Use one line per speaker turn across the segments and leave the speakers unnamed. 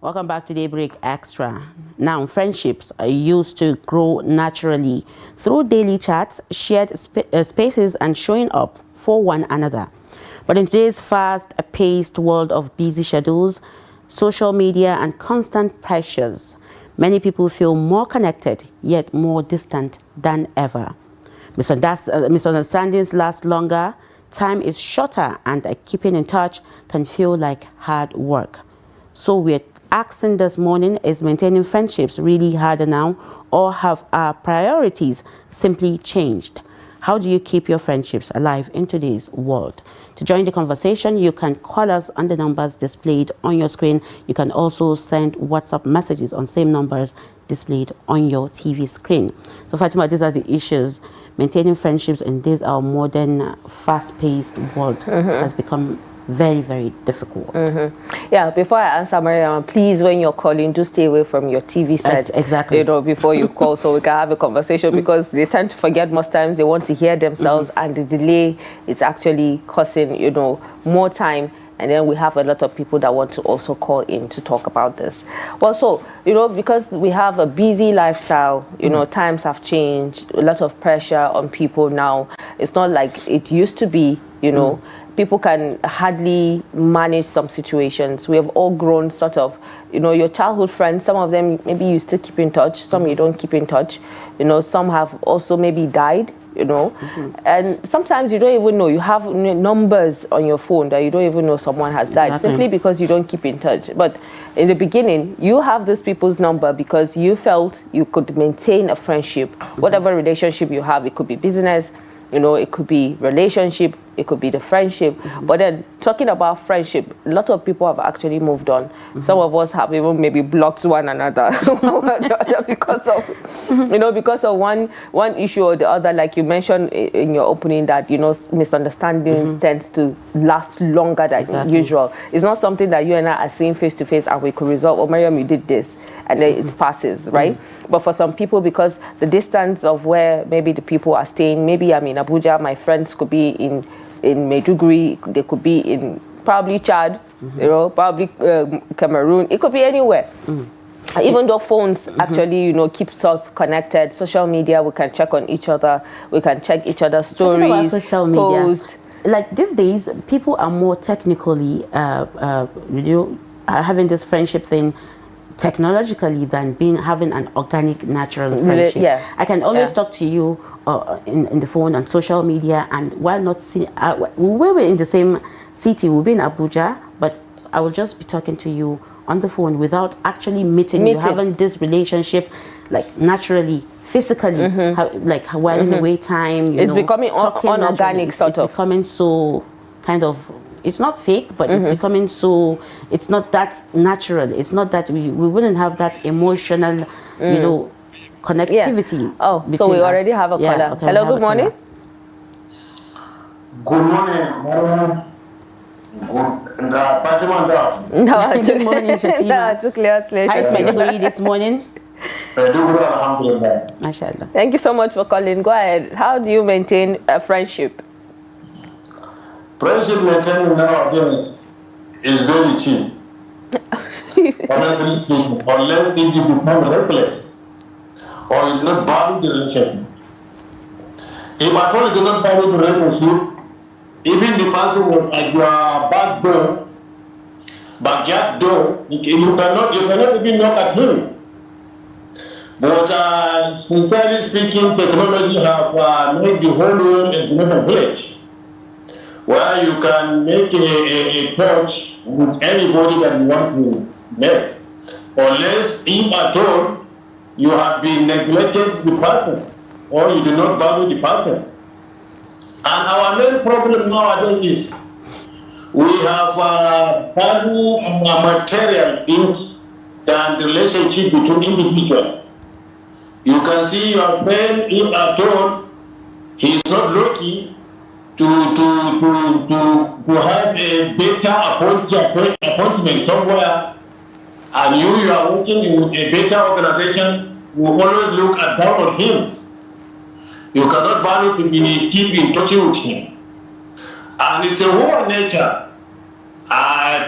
Welcome back to Daybreak Extra. Now, friendships are used to grow naturally through daily chats, shared spaces, and showing up for one another. But in today's fast-paced world of busy schedules, social media, and constant pressures, many people feel more connected yet more distant than ever. Misunderstandings last longer, time is shorter, and keeping in touch can feel like hard work. So we're asking this morning, is maintaining friendships really harder now, or have our priorities simply changed? How do you keep your friendships alive in today's world? To join the conversation, you can call us on the numbers displayed on your screen. You can also send WhatsApp messages on same numbers displayed on your TV screen. So Fatima, these are the issues. Maintaining friendships in this our modern, fast-paced world has become very, very difficult.
Yeah, before I answer, Maryam, please, when you're calling, do stay away from your TV set.
Exactly.
You know, before you call, so we can have a conversation, because they tend to forget most times. They want to hear themselves, and the delay is actually causing, you know, more time. And then we have a lot of people that want to also call in to talk about this. Well, so, you know, because we have a busy lifestyle, you know, times have changed, a lot of pressure on people now. It's not like it used to be, you know. People can hardly manage some situations. We have all grown sort of, you know, your childhood friends, some of them maybe you still keep in touch, some you don't keep in touch. You know, some have also maybe died, you know. And sometimes you don't even know. You have numbers on your phone that you don't even know someone has died, simply because you don't keep in touch. But in the beginning, you have these people's number because you felt you could maintain a friendship. Whatever relationship you have, it could be business, you know, it could be relationship, it could be the friendship. But then talking about friendship, a lot of people have actually moved on. Some of us have even maybe blocked one another because of, you know, because of one issue or the other. Like you mentioned in your opening that, you know, misunderstandings tends to last longer than usual. It's not something that you and I are seeing face to face and we could resolve. Oh, Maryam, you did this, and then it passes, right? But for some people, because the distance of where maybe the people are staying, maybe I'm in Abuja, my friends could be in Maiduguri, they could be in probably Chad, you know, probably Cameroon, it could be anywhere. Even though phones actually, you know, keeps us connected, social media, we can check on each other, we can check each other's stories,
social media, posts. Like these days, people are more technically, you know, having this friendship thing technologically than having an organic, natural friendship.
Yeah.
I can always talk to you in the phone and social media, and while not seeing, we were in the same city, we'll be in Abuja, but I will just be talking to you on the phone without actually meeting you, having this relationship like naturally, physically, like while in the wait time, you
it's
know,
becoming unorganic, sort of.
It's becoming so kind of, it's not fake, but it's becoming so, it's not that natural. It's not that we wouldn't have that emotional, you know, connectivity.
Yeah. Oh, so we already have a caller. Okay, hello, good morning.
Good morning.
Good morning, Shatima. How is Maiduguri this morning?
Alhamdulillah.
Mashallah.
Thank you so much for calling. Go ahead. How do you maintain a friendship?
Friendship maintaining nowadays is very cheap. Honestly speaking, unless if you become reckless or you do not value the relationship. If at all you do not value the relationship, even the person was at your back door, backyard door, you cannot even knock at him. But sincerely speaking, technology have made the whole world a global village, where you can make a touch with anybody that you want to make. Unless, if at all, you have been neglected the person, or you do not value the person. And our main problem nowadays is we have value material things than the relationship between individuals. You can see your friend, if at all, he is not lucky to have a better appointment somewhere, and you are working with a better organization, you always look down on him. You cannot value to keep in touch with him. And it's a whole nature.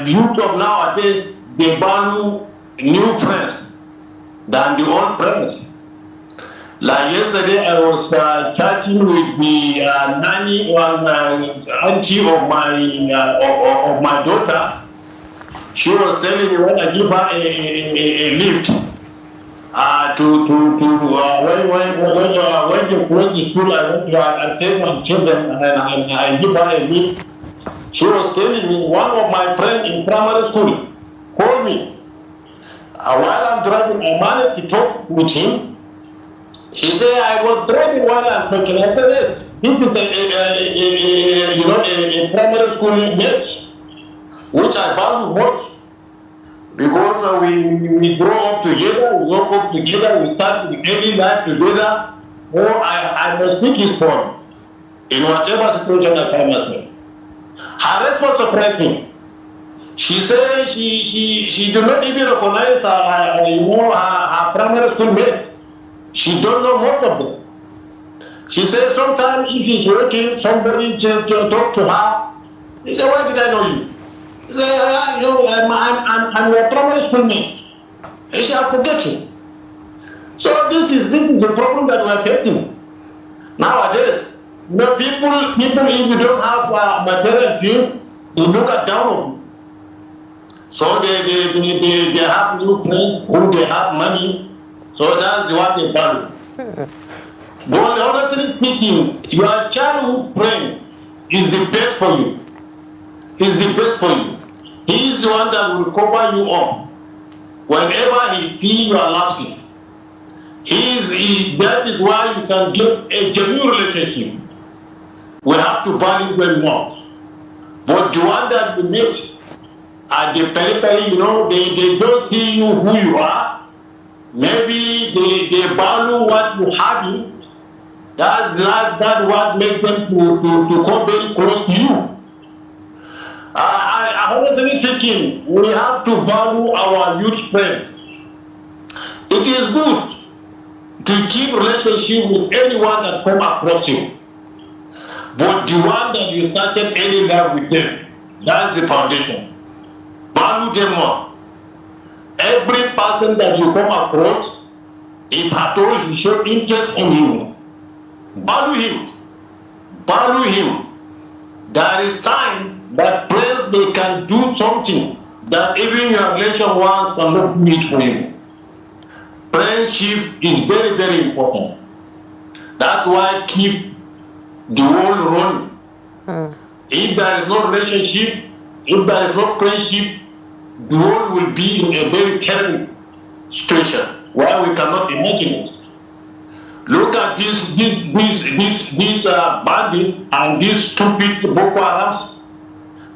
Youth of nowadays, they value new friends than the old friends. Like yesterday, I was chatting with the nanny or auntie of my daughter. She was telling me when I give her a lift when you close the school, I take my children and I give her a lift. She was telling me one of my friends in primary school called me. While I'm driving, I managed to talk with him. She said, I was driving while I'm talking. I said, yes, this is a primary school mate, which I value much because we grow up together, we work up together, we start the daily life together. Oh, I must pick his phone in whatever situation I find myself. Her response surprised me. She said she did not even recognize her primary school mates. She don't know most of them. She said sometimes if she's working, somebody to talk to her. He said, why did I know you? He said, I'm your primary school mate. He said, I forget you. So this is the problem that we are facing nowadays. People, if you don't have material things, they look at down on you. So they have new friends who they have money. So that's what they value. But honestly speaking, your childhood friend is the best for you. Is the best for you. He is the one that will cover you up whenever he feels your lapses. That is why you can get a genuine relationship. We have to value them more. But the one that you meet at the periphery, they don't see you who you are. Maybe they value what you have. That's what makes them to come very close to you. I honestly thinking we have to value our youth friends. It is good to keep relationship with anyone that come across you. But the one that you started any love with them, that's the foundation. Value them more. Every person that you come across, if at all you show interest in him, value him. Value him. There is time that friends they can do something that even your relation ones cannot do it for you. Friendship is very, very important. That's why keep the world running. If there is no relationship, if there is no friendship, the world will be in a very terrible situation where we cannot imagine it. Look at these bandits and these stupid Boko Harams.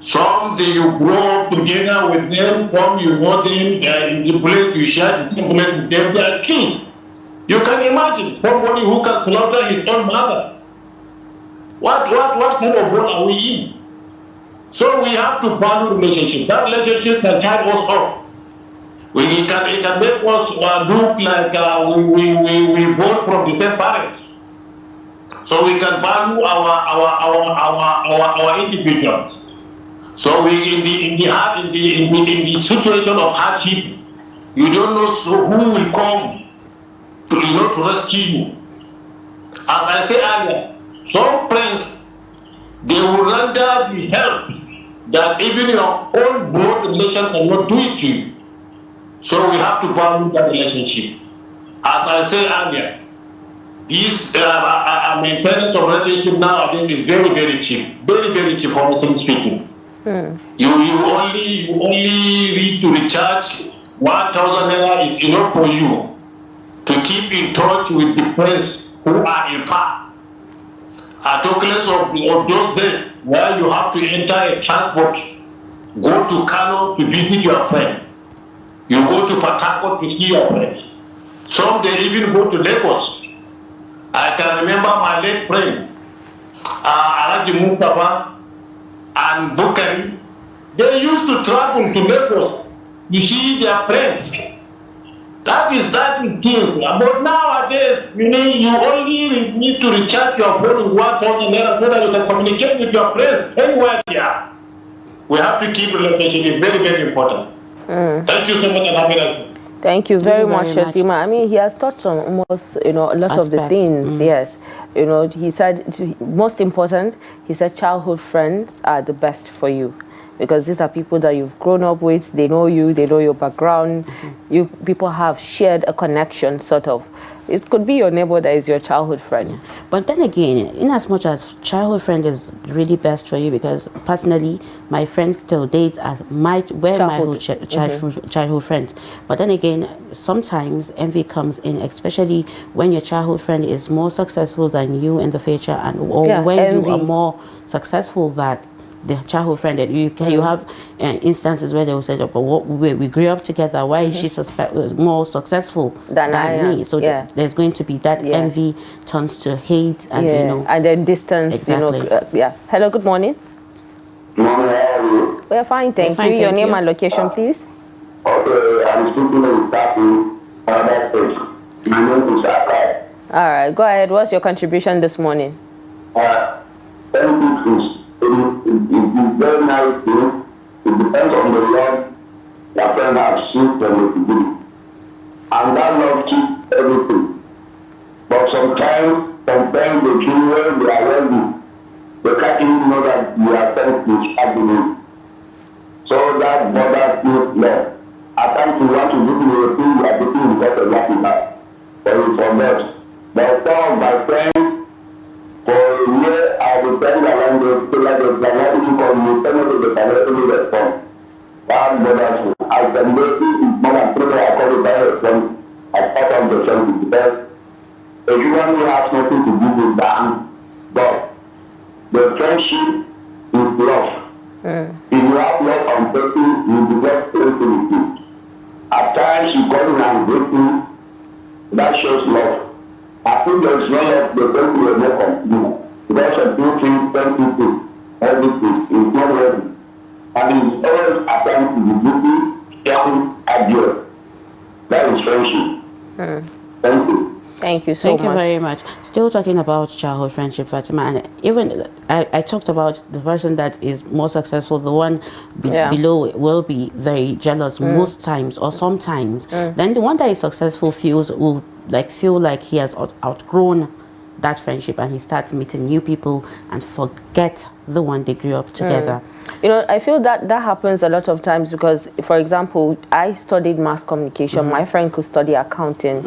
Some you grow up together with them, some you know them, in the place you share the same place with them, they are killed. You can imagine somebody who can slaughter his own mother. What kind of world are we in? So we have to value relationship. That relationship can carry us up. It can make us look like we born from the same parents. So we can value our individuals. So we in the situation of hardship, you don't know who will come to rescue you. As I said earlier, some friends they will render the help that even your own blood relation cannot do it to you. So we have to value that relationship. As I said earlier, this maintenance of relationship nowadays is very, very cheap. Very, very cheap, honestly speaking. You only need to recharge 1,000 naira is enough for you to keep in touch with the friends who are in power. I talk less of those days where you have to enter a transport, go to Kano to visit your friend. You go to Fatima to see your friends. Some they even go to Lagos. I can remember my late friend, Musa and Bukari. They used to travel to Lagos to see their friends. That is things. But nowadays, you only need to recharge your phone with 1,000 naira so that you can communicate with your friends anywhere they are. We have to keep relationship. It's very, very important. Thank you so much, and happy New Year.
Thank you very much, Fatima. I mean, he has touched on almost, a lot of the things. Yes, he said most important. He said childhood friends are the best for you, because these are people that you've grown up with. They know you. They know your background. You people have shared a connection, sort of. It could be your neighbor that is your childhood friend.
Yeah. But then again, in as much as childhood friend is really best for you, because personally, my friends still date as my childhood friends. But then again, sometimes envy comes in, especially when your childhood friend is more successful than you in the future, and when envy. You are more successful than the childhood friend. That you have instances where they will say, "But we grew up together. Why is she more successful than me?" So there's going to be that envy turns to hate, and
and then distance.
Exactly.
Hello. Good morning.
Good morning, how are you?
We're fine, thank you. Your name and location, please.
Okay, I'm speaking with Fatima. My name is Ahmed.
All right, go ahead. What's your contribution this morning?
Thank you, Chris. It is very nice thing. It depends on the love your friend has seen from the beginning. And that love keeps everything. But sometimes the children, they are ready. They can't even know that you are sent to happiness. So that bothers me less. At times you want to do the thing you are doing because of what you have. But you forget. But some of my friends, for a year, I will send a language so that they cannot even communicate with the directly response. That bothers me. I can do it more than 3 I call it by response as part of the service, because a human being has nothing to do with that. But the friendship is love. If you have love on person, you will just friendly with you. At times you come in and break me, that shows love. I think there's no love, the person will not continue. Because of two things, 10 people, everything is not ready. And it's always attempting to be beauty, sharing, adieu. That is friendship. Thank you.
Thank you so much.
Thank you very much. Still talking about childhood friendship, Fatima, and even I talked about the person that is more successful, the one below will be very jealous most times or sometimes. Then the one that is successful will feel like he has outgrown that friendship, and he starts meeting new people and forget the one they grew up together.
I feel that happens a lot of times because, for example, I studied mass communication. My friend could study accounting.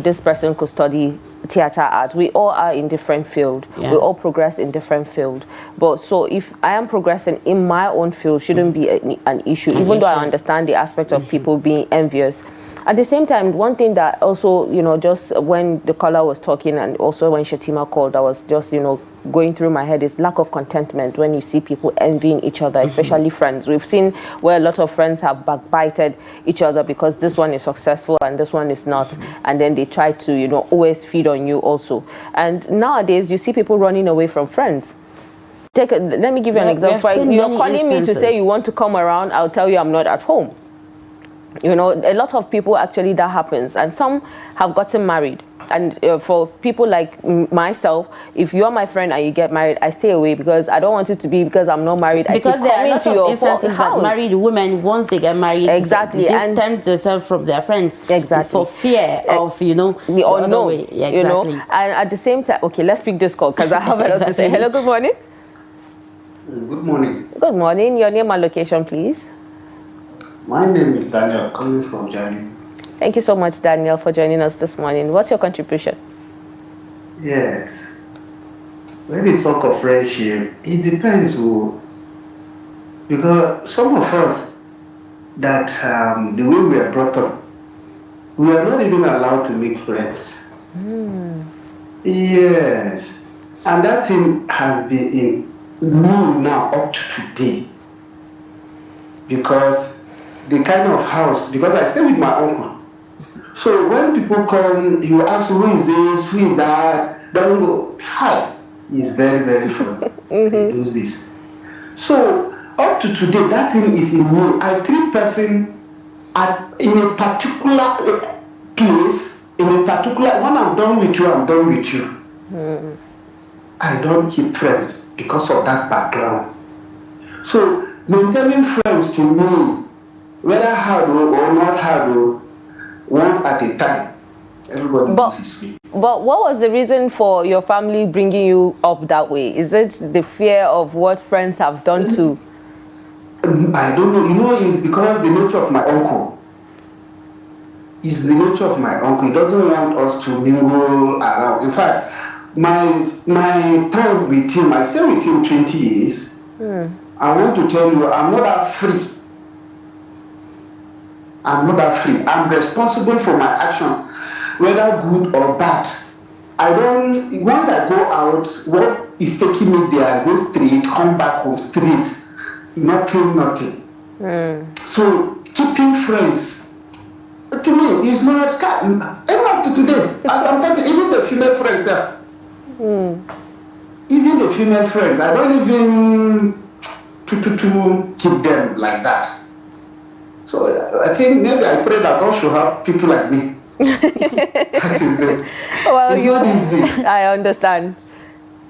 This person could study theater art. We all are in different field. We all progress in different field. But so if I am progressing in my own field, shouldn't be an issue, even though I understand the aspect of people being envious. At the same time, one thing that also, just when the caller was talking and also when Fatima called, I was just, going through my head is lack of contentment when you see people envying each other, especially friends. We've seen where a lot of friends have backbited each other because this one is successful and this one is not. And then they try to, always feed on you also. And nowadays, you see people running away from friends. Let me give you an example. You're calling me to say you want to come around. I'll tell you I'm not at home. A lot of people actually that happens, and some have gotten married. And for people like myself, if you're my friend and you get married, I stay away because I don't want it to be because I'm not married.
Because there are a lot of instances that married women, once they get married, distance themselves from their friends.
Exactly.
For fear of, the
unknown.
Exactly.
And at the same time, okay, let's pick this call because I have a lot to say. Hello, good morning.
Good morning.
Good morning. Your name and location, please.
My name is Daniel, calling from Jali.
Thank you so much, Daniel, for joining us this morning. What's your contribution?
Yes. When we talk of friendship, it depends who. Because some of us, that the way we are brought up, we are not even allowed to make friends. Yes. And that thing has been in me now up to today. Because the kind of house, because I stay with my uncle. So when people come, you ask who is this, who is that, don't go, hi. He's very, very funny. He does this. So up to today, that thing is in me. I treat person in a particular place, in a particular, when I'm done with you, I'm done with you. I don't keep friends because of that background. So maintaining friends to me whether hard or not hard, once at a time, everybody knows his way.
But what was the reason for your family bringing you up that way? Is it the fear of what friends have done to?
I don't know. You know, it's because the nature of my uncle. It's the nature of my uncle. He doesn't want us to mingle around. In fact, my time with him, I stayed with him 20 years. I want to tell you, I'm not that free. I'm not that free. I'm responsible for my actions, whether good or bad. I don't, once I go out, what is taking me there, I go straight, come back home straight. Nothing. So keeping friends, to me, is not, even up to today, as I'm talking, even the female friends, even the female friends, I don't even to keep them like that. So I think maybe I pray that God should have people like me. That is it.
Well,
it's not easy.
I understand.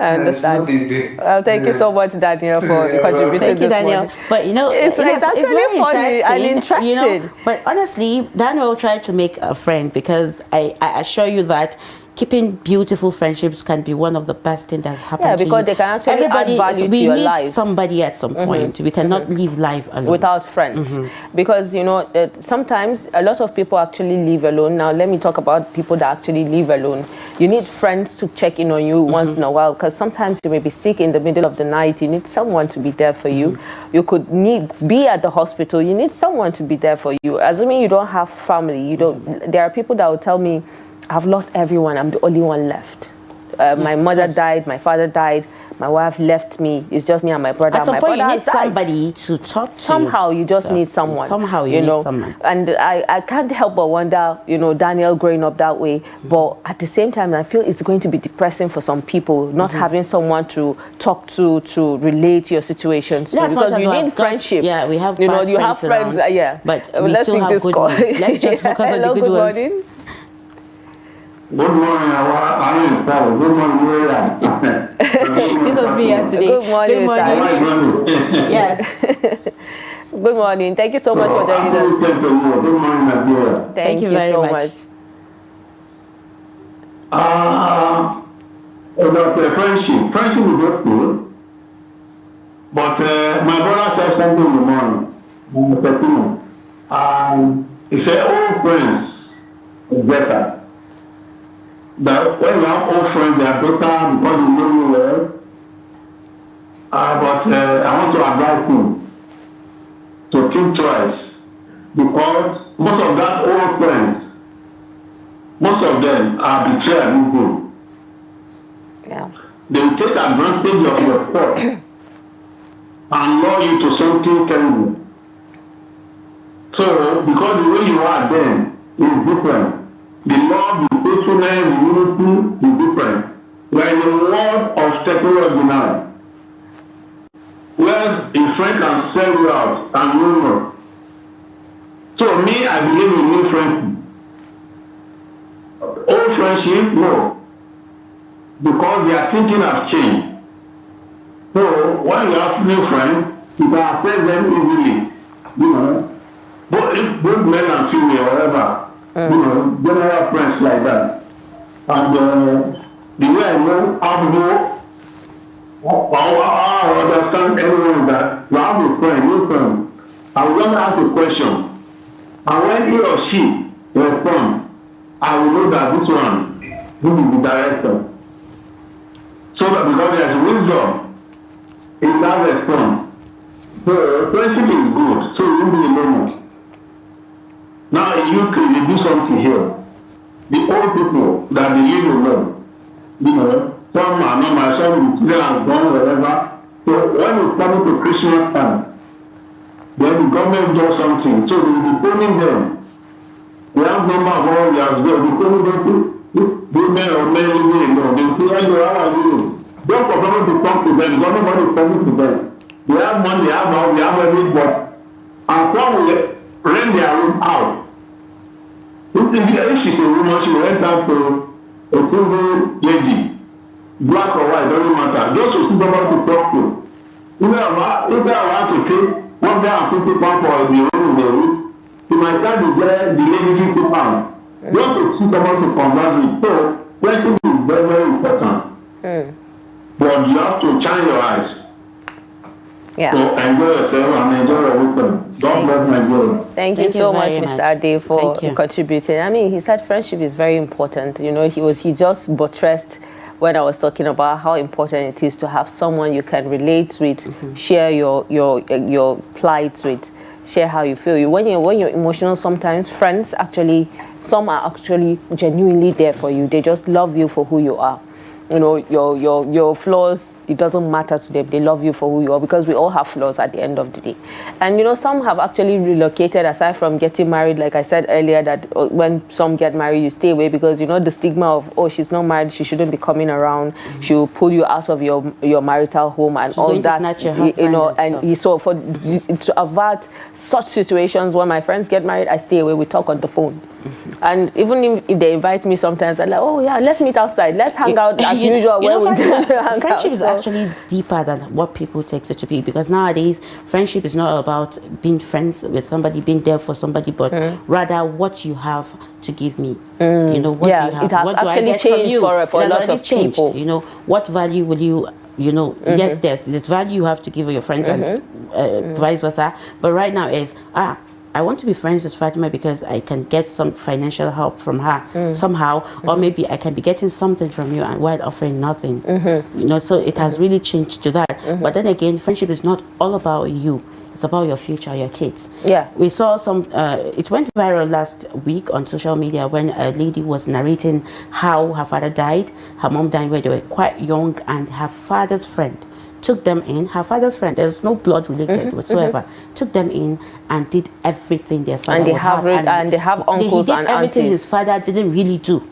It's not easy.
Well, thank you so much, Daniel, for contributing.
Thank you,
this
Daniel.
morning.
But you know,
it's actually
very
funny and interesting.
You know, but honestly, Daniel tried to make a friend, because I assure you that keeping beautiful friendships can be one of the best things that happen to you.
Yeah, because they can actually add value to your life.
We need somebody at some point. We cannot live life alone.
Without friends. Because, you know, sometimes a lot of people actually live alone. Now, let me talk about people that actually live alone. You need friends to check in on you once in a while, because sometimes you may be sick in the middle of the night. You need someone to be there for you. You could be at the hospital. You need someone to be there for you. Assuming you don't have family, there are people that will tell me, I've lost everyone. I'm the only one left. My mother died. My father died. My wife left me. It's just me and my brother.
At some point, you need somebody to talk to.
Somehow, you just need someone.
Somehow, you need someone.
And I can't help but wonder, you know, Daniel growing up that way. But at the same time, I feel it's going to be depressing for some people, not having someone to talk to relate to your situations. Because you need friendship.
Yeah, we have.
You know, you have friends.
But we still have good ones. Let's just focus on the good ones.
Morning.
Good morning, I'm Good morning, Maryam.
This was me yesterday.
Good morning,
Mr. Yes.
Good morning. Thank you so much for joining us.
Good morning, Nigeria.
Thank you very much.
About friendship. Friendship is not good. But my brother said something in the morning, Fatima. He said, all friends is better. That when you have old friends, they are better because you know you well. But I want to advise you to think twice, because most of that old friends, most of them are betrayers in good.
Yeah.
They will take advantage of your fault and lure you to something terrible. So, because the way you are then is different. The love, the faithfulness, the unity is different. We are in the world of technology now, where a friend can sell you out and you know. So me, I believe in new friendship. Old friendship, no. Because their thinking has changed. So when you have new friends, you can access them easily. You know, both men and female, whatever. You know, general friends like that. And the way I know how to know, I understand anyone that you have a friend, new friend. I will just ask a question. And when he or she responds, I will know that this one, this is the director. So that because there is wisdom in that response. So friendship is good, so you won't be alone. Now in UK, they do something here. The old people that they live alone, you know, some are normal, some they are gone, whatever. So when it's coming to Christmas time, then the government does something. So they will be phoning them. They have number of all they have there. They phone them to women or men living alone. They say, hello, how are you? Don't for someone to talk to them. Nobody is coming to them. They have money, they have house, they have everything, but and some will rent their room out. If she's a woman, she will rent out to a single lady, black or white, doesn't matter. Just to see someone to talk to. If they are to pay £150 for the room in the room, You might try to get the lady to out. You want to see someone to converse with. So, friendship is very, very important. But you have to shine your eyes.
Yeah.
So enjoy yourself and enjoy your weekend. God bless Nigeria.
Thank you so much, Mr. Ade, for contributing. I mean, he said friendship is very important. You know, he just buttressed when I was talking about how important it is to have someone you can relate with, share your plight with, share how you feel. When you're emotional, sometimes friends actually, some are actually genuinely there for you. They just love you for who you are. You know, your flaws, it doesn't matter to them. They love you for who you are, because we all have flaws at the end of the day. And you know, some have actually relocated aside from getting married. Like I said earlier, that when some get married, you stay away because you know the stigma of, oh, she's not married, she shouldn't be coming around. She'll pull you out of your marital home and she's all that. You know, and so to avert such situations, when my friends get married, I stay away. We talk on the phone. And even if they invite me sometimes, I'm like, oh yeah, let's meet outside, let's hang out as usual.
Friendship is actually deeper than what people take it to be, because nowadays friendship is not about being friends with somebody, being there for somebody, but rather what you have to give me. You know, what do you have?
It has
what do I get
changed
from you?
for a lot of people.
You know, what value will you? You know, yes, there's this value you have to give your friends and vice versa. But right now is I want to be friends with Fatima because I can get some financial help from her somehow, or maybe I can be getting something from you and while offering nothing. You know, so it has really changed to that. But then again, friendship is not all about you. It's about your future, your kids. Yeah. We saw some, it went viral last week on social media when a lady was narrating how her father died. Her mom died when they were quite young, and her father's friend took them in. Her father's friend, there's no blood related whatsoever, took them in and did everything their father would have.
And they have uncles and aunties.
Everything his father didn't really do.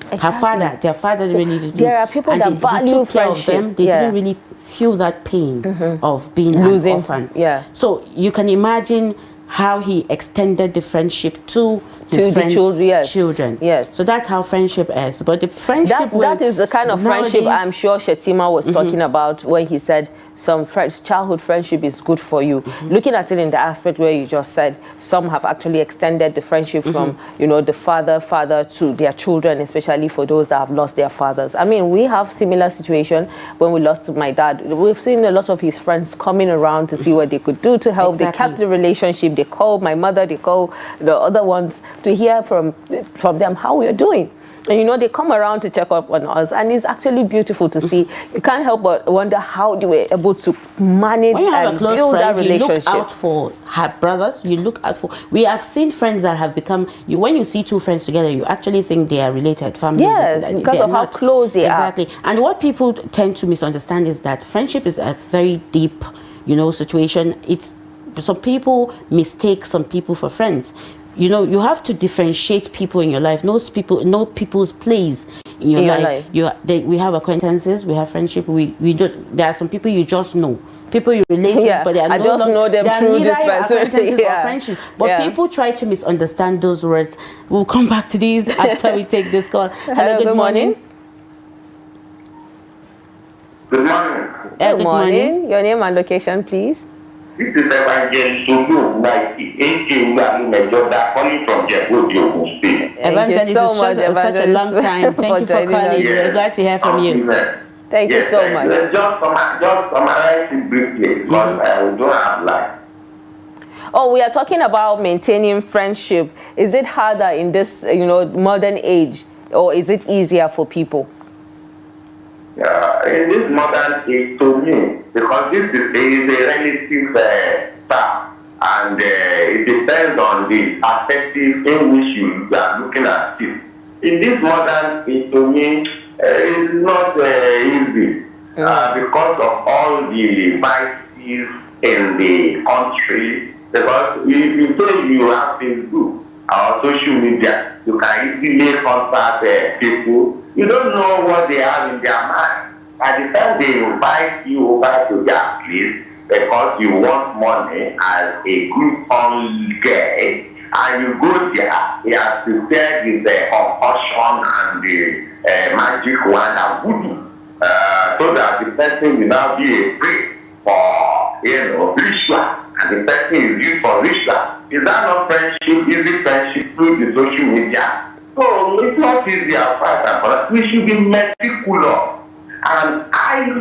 Exactly. Their father didn't really do.
There are people that value friendship.
Them. They didn't really feel that pain of being losing an orphan. Yeah. So you can imagine how he extended the friendship to his friends' children. Yes. So that's how friendship is. But the friendship
that is the kind of friendship I'm sure Fatima was talking about when he said some childhood friendship is good for you. Looking at it in the aspect where you just said, some have actually extended the friendship from, you know, the father to their children, especially for those that have lost their fathers. I mean, we have similar situation when we lost my dad. We've seen a lot of his friends coming around to see what they could do to help. They kept the relationship. They called my mother, they called the other ones to hear from them how we're doing. And you know, they come around to check up on us, and it's actually beautiful to see. You can't help but wonder how they were able to manage and build that relationship.
You look out for her brothers. You look out for. We have seen friends that have become. When you see two friends together, you actually think they are related, family.
Yes, because of how close they are.
Exactly. And what people tend to misunderstand is that friendship is a very deep, you know, situation. It's some people mistake some people for friends. You know, you have to differentiate people in your life. Know people's place in your life. We have acquaintances, we have friendship. There are some people you just know, people you relate to, but they are
know them through this
acquaintances or friendships. But people try to misunderstand those words. We'll come back to these after we take this call. Hello, good morning.
Good morning.
Good morning. Your name and location, please.
This is Evangelist Tinubu, like calling from Daybreak, State.
Evangelist, it's such a long time. Thank you for calling. We're glad to hear from you.
Thank you so much.
Just summarize it briefly, because we don't have life.
Oh, we are talking about maintaining friendship. Is it harder in this, you know, modern age, or is it easier for people?
In this modern age, to me, because this is a relative stuff, and it depends on the perspective in which you are looking at it. In this modern age, to me, it's not easy because of all the vices in the country. Because if you say you have Facebook or social media, you can easily contact people. You don't know what they have in their mind. At the time they invite you over to their place because you want money as a group on guest, and you go there, he has prepared with the concussion and the magic wand and voodoo, so that the person will now be a prey for, you know, ritual. and the person is used for ritual. Is that not friendship? Is it friendship through the social media? So it's not easy as far as but we should be meticulous and highly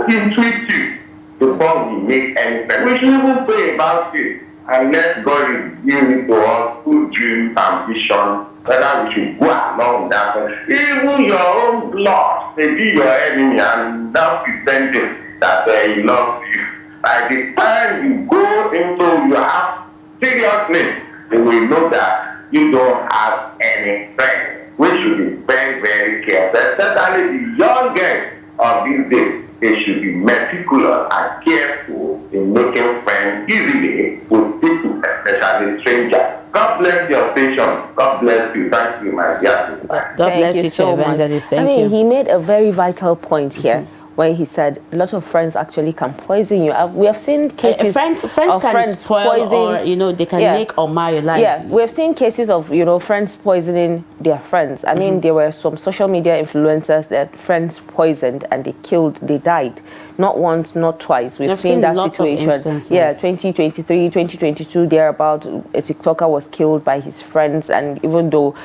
intuitive before we make any friend. We should even pray about it and let God reveal it to us through dreams and visions, whether we should go along that way. Even your own blood may be your enemy and now pretending that he loves you. By the time you go into your house seriousness, they will know that you don't have any friends. We should be very, very careful, especially the youngest of these days. They should be meticulous and careful in making friends easily with people, especially strangers. God bless your station. God bless you. Thank you, my dear sister.
God bless you, so Evangelist. Thank you.
He made a very vital point here. Where he said a lot of friends actually can poison you. We have seen cases
friends
of
can spoil
poisoning,
or they can make or mar your life.
Yeah, we have seen cases of friends poisoning their friends. I mean, there were some social media influencers that friends poisoned and they died. Not once, not twice. We've seen that situation. 2023, 2022, thereabout, a TikToker was killed by his friends, and even though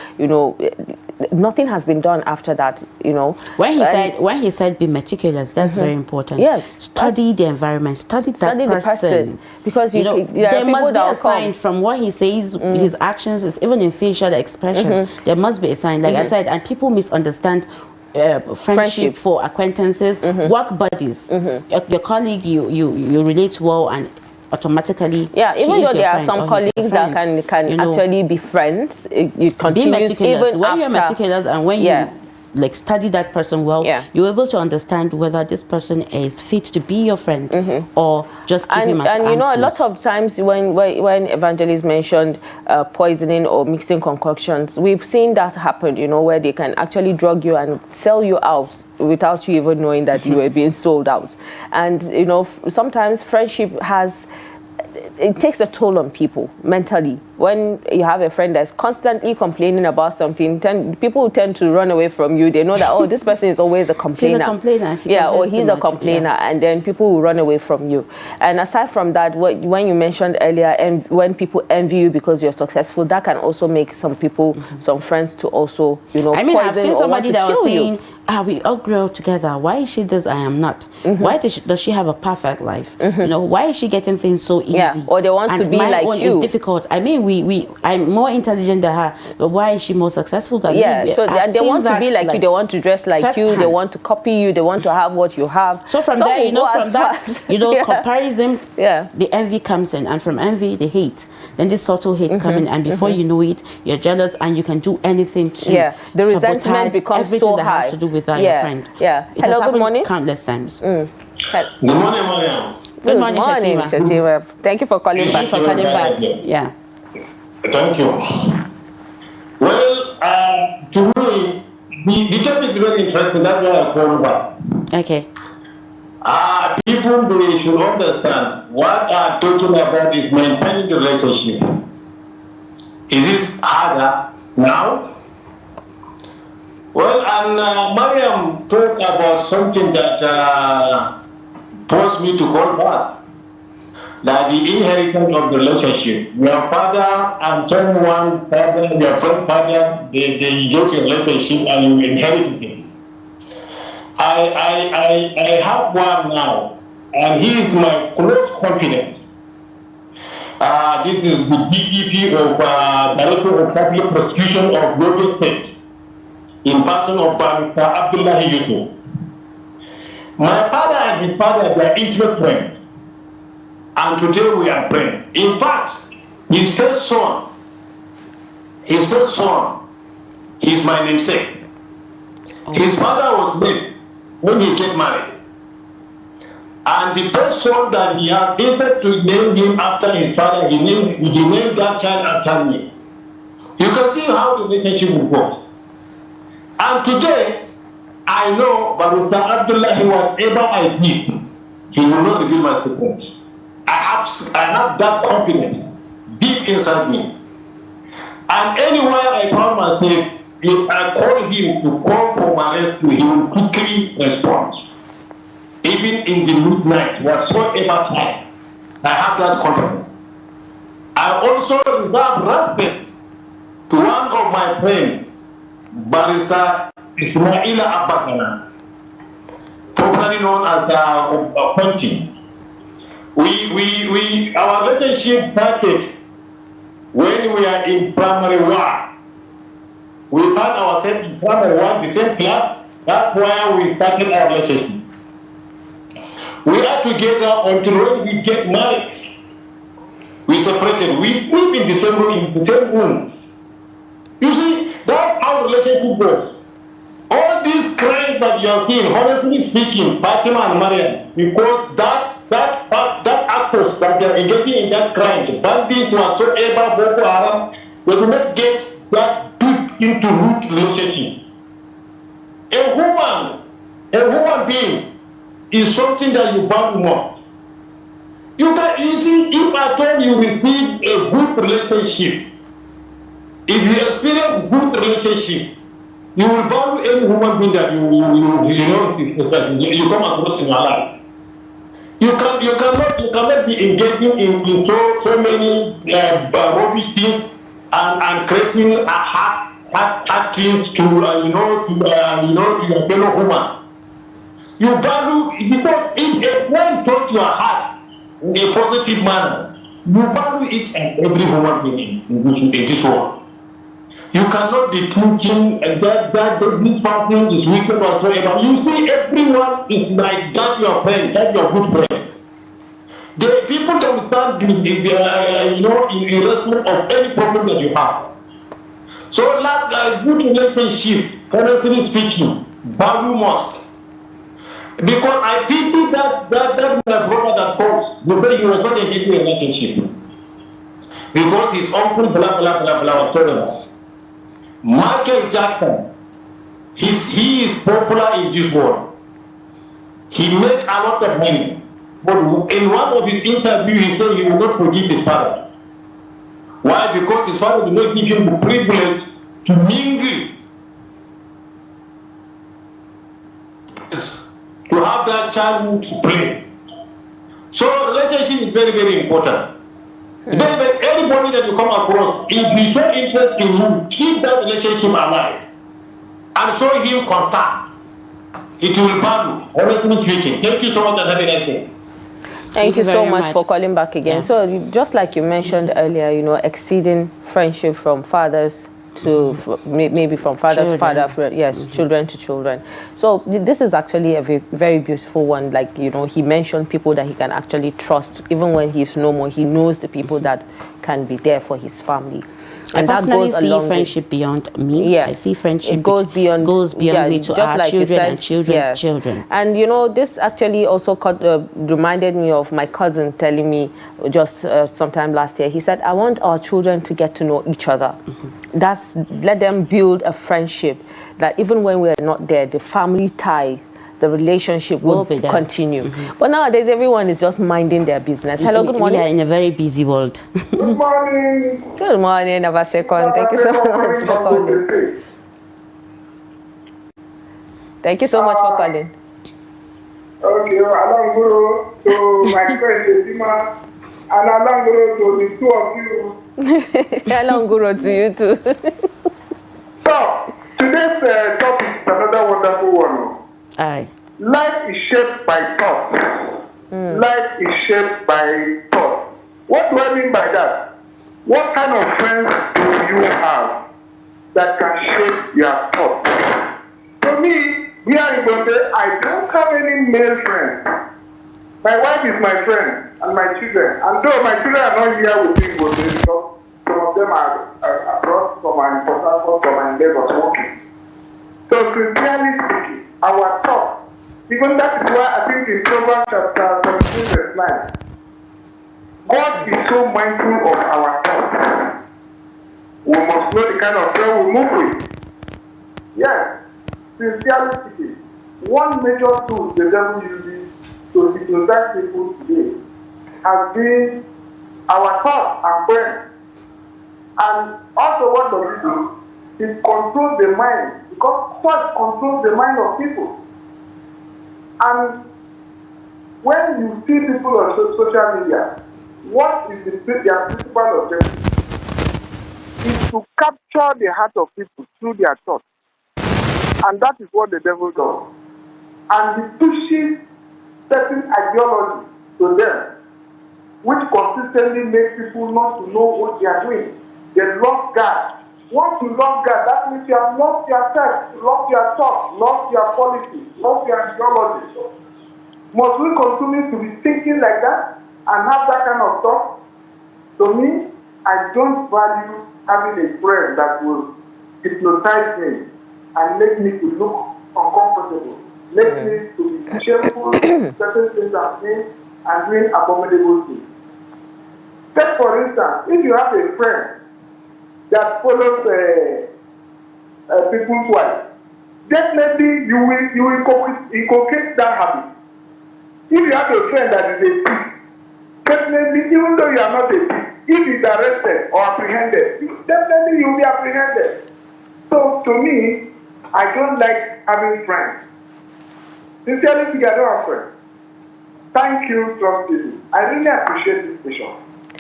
nothing has been done after that.
When he said be meticulous, that's very important.
Yes,
study the environment, study the person,
because
there must be a sign from what he says, his actions, even in facial expression. There must be a sign, like I said, and people misunderstand. Friendship for acquaintances, work buddies, your colleague you relate well and automatically
even though there are some colleagues that can actually be friends, you continue
be meticulous.
Even
when
after,
you're meticulous and when you study that person well, you're able to understand whether this person is fit to be your friend or just keep him at
and a lot of times when Evangelist mentioned poisoning or mixing concoctions, we've seen that happen, where they can actually drug you and sell you out without you even knowing that you were being sold out. And sometimes friendship it takes a toll on people mentally. When you have a friend that's constantly complaining about something, people tend to run away from you. They know that, this person is always a complainer.
She's a complainer.
Or he's a complainer, and then people will run away from you. And aside from that, when you mentioned earlier, and when people envy you because you're successful, that can also make some people, some friends to also,
I've seen somebody that was saying, we all grow together. Why is she this? I am not. Why does she have a perfect life? Why is she getting things so easy?
Or they want to be like you.
It's difficult. I mean, I'm more intelligent than her, but why is she more successful than me?
So they want to be like you. They want to dress like you. They want to copy you. They want to have what you have.
So from there, comparison, the envy comes in, and from envy, the hate. Then this subtle hate comes in, and before you know it, you're jealous, and you can do anything to
the resentment becomes
everything
so
that
high.
has to do with your friend.
It has
happened
good morning.
Countless times.
Good morning, Maryam.
Good morning,
Shatima. Thank you for calling back.
Thank you for calling back. Yeah.
Thank you. Well, to me, the topic is very interesting. That's why I called back.
Okay.
People, they should understand what I'm talking about is maintaining the relationship. Is this harder now? Well, and Maryam talked about something that forced me to call back. That the inheritance of the relationship. Your father and someone, your friend father, they get a relationship and you inherit it. I have one now, and he is my close confidant. This is the DPP of Director of Public Prosecution of Yobe State, in person of Mr. Abdullahi Yusuf. My father and his father, they are intimate friends. And today we are friends. In fact, his first son, he's my namesake. His father was dead when he get married. And the first son that he had, instead to name him after his father, he named that child after me. You can see how the relationship will go. And today, I know Barrister Abdullahi, whatever I did, he will not reveal my secret. I have that confidence deep inside me. And anywhere I found myself, if I call him to call for my rescue, he will quickly respond. even in the midnight, whatsoever time. I have that confidence. I also reserve respect to one of my friends, Barrister Ismaila Abakana, popularly known as Ponti. Our relationship started when we are in primary one. We found ourselves in primary one, the same class. That's why we started our relationship. We are together until when we get married. We separated. We sleep in the same room. You see, that's how relationship goes. All these crimes that you are seeing, honestly speaking, Fatima and Maryam, because that actors that they are engaging in that crime, bandits whatsoever, Boko Haram, they do not get that deep into root relationship. A human being is something that you value more. You see, if at all you receive a good relationship, if you experience good relationship, you will value any human being that you come across in your life. You cannot be engaging in so many rubbish things and creating a hard things to your fellow human. You value, because if a friend touch your heart in a positive manner, you value each and every human being in this world. You cannot be thinking that this person is wicked whatsoever. You see, everyone is like that your friend, that your good friend. The people don't stand in respect of any problem that you have. So, like a good relationship, honestly speaking, value must. Because I pity that my brother that comes, they say he was not engaging in a relationship. Because his uncle, blah, blah, blah, blah, whatever. Michael Jackson, he is popular in this world. He makes a lot of money. But in one of his interviews, he said he will not forgive his father. Why? Because his father did not give him the privilege to mingle, to have that childhood to play. So relationship is very, very important. Then anybody that you come across, if you show interest in you, keep that relationship alive and show him contact. It will value, honestly speaking. Thank you so much and have a nice day.
Thank you so much for calling back again. Yeah. So just like you mentioned earlier, exceeding friendship from fathers to maybe from father to father, yes, children to children. So this is actually a very beautiful one. Like, he mentioned people that he can actually trust. Even when he's no more, he knows the people that can be there for his family.
And I personally see friendship beyond me.
Yeah.
I see friendship
it goes beyond
me to our like children and children's children.
And this actually also reminded me of my cousin telling me just sometime last year. He said, I want our children to get to know each other. Let them build a friendship that even when we're not there, the family tie, the relationship will continue. But nowadays, everyone is just minding their business. Hello, good morning.
We are in a very busy world.
Good morning.
Good morning, Navasecon. Thank you so much for calling. Thank you so much for calling.
Okay, Alanguro to my friend Fatima, and Alanguro to the two of you.
Alanguro to you too.
So, today's topic is another wonderful one.
Aye.
Life is shaped by thought. Life is shaped by thought. What do I mean by that? What kind of friends do you have that can shape your thought? For me, here in Gombe, I don't have any male friends. My wife is my friend and my children. And though my children are not here with me in Gombe because some of them are across from my Port from my Lagos working. So, sincerely speaking, our thought, even that is why I think in Proverbs chapter 17 verse 9, God is so mindful of our thoughts. We must know the kind of friend we move with. Yes, sincerely speaking, one major tool the devil uses to hypnotize people today has been our thoughts and friends. And also what does it do? It controls the mind, because thought controls the mind of people. And when you see people on social media, what is their principal objective? Is to capture the heart of people through their thoughts. And that is what the devil does. And he pushes certain ideology to them, which consistently makes people not to know what they are doing. They love God. Once you love God, that means you have lost yourself, lost your thoughts, lost your policies, lost your ideology. Must we continue to be thinking like that and have that kind of thought? To me, I don't value having a friend that will hypnotize me and make me to look uncomfortable, make me to be shameful, certain things I'm saying, and doing abominable things. Take for instance, if you have a friend that follows people's wife, definitely you will inculcate that habit. If you have a friend that is a thief, definitely, even though you are not a thief, if he's arrested or apprehended, definitely you will be apprehended. So to me, I don't like having friends. Sincerely speaking, I don't have friends. Thank you, Trust TV. I really appreciate this station.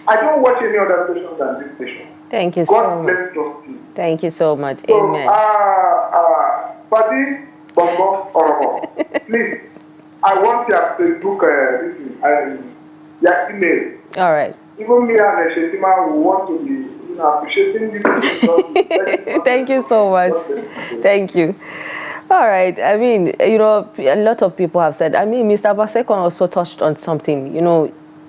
I don't watch any other station than this station.
Thank you
God
so
bless
much.
Trust TV.
Thank you so much.
So,
Amen.
Fadi Bongo Oromo, please, I want your Facebook, your email.
All right.
Even me and Fatima will want to be appreciating you.
Thank you so much. Thank you. All right. I mean, a lot of people have said, Mr. Basekon also touched on something,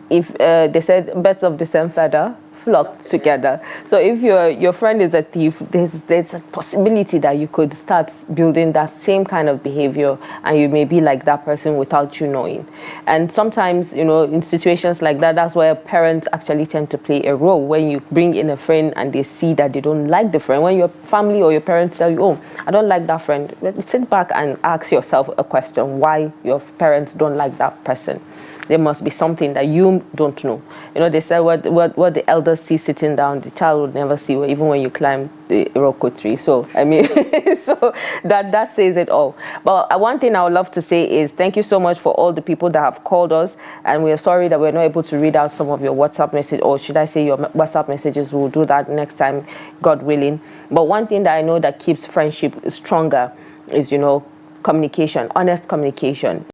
if they said birds of the same feather flock together. So if your friend is a thief, there's a possibility that you could start building that same kind of behavior, and you may be like that person without you knowing. And sometimes, in situations like that, that's where parents actually tend to play a role. When you bring in a friend and they see that they don't like the friend, when your family or your parents tell you, oh, I don't like that friend, sit back and ask yourself a question: why your parents don't like that person? There must be something that you don't know. They say what the elders see sitting down, the child would never see, even when you climb the Iroko tree. So, so that says it all. But one thing I would love to say is thank you so much for all the people that have called us. And we are sorry that we're not able to read out some of your WhatsApp messages, or should I say your WhatsApp messages. We'll do that next time, God willing. But one thing that I know that keeps friendship stronger is, communication, honest communication.